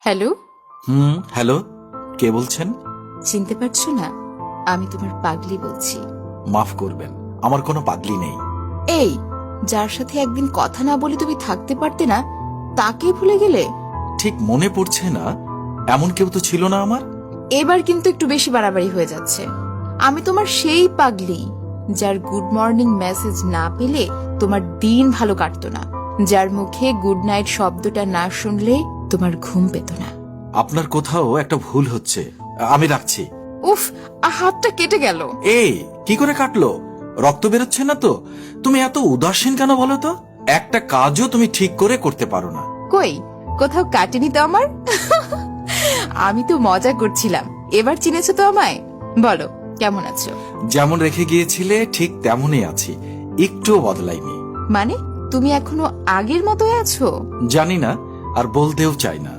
Hello. Hello, কে বলছেন? চিনতে পারছো না? আমি তোমার পাগলি বলছি। মাফ করবেন, আমার কোনো পাগলি নেই। এই, যার সাথে একদিন কথা না বলে তুমি থাকতে পারতে না, তাকে ভুলে গেলে? ঠিক মনে পড়ছে না, এমন কেউ তো ছিল না আমার। এবার কিন্তু একটু বেশি বাড়াবাড়ি হয়ে যাচ্ছে। আমি তোমার সেই পাগলি যার গুড মর্নিং মেসেজ না পেলে তোমার দিন ভালো কাটতো না, যার মুখে গুড নাইট শব্দটা না শুনলে তোমার ঘুম পেত না। আপনার কোথাও একটা ভুল হচ্ছে, আমি রাখছি। উফ, হাতটা কেটে গেল। এই, কি করে কাটলো? রক্ত বেরোচ্ছে না তো? তুমি এত উদাসীন কেন বলো তো? একটা কাজও তুমি ঠিক করে করতে পারো না। কই, কোথাও কাটেনি তো আমার। আমি তো মজা করছিলাম। এবার চিনেছো তো আমায়? বলো, কেমন আছো? যেমন রেখে গিয়েছিলে ঠিক তেমনই আছি, একটুও বদলাইনি। মানে তুমি এখনো আগের মতোই আছো? জানি না, আর বলতেও চাই না।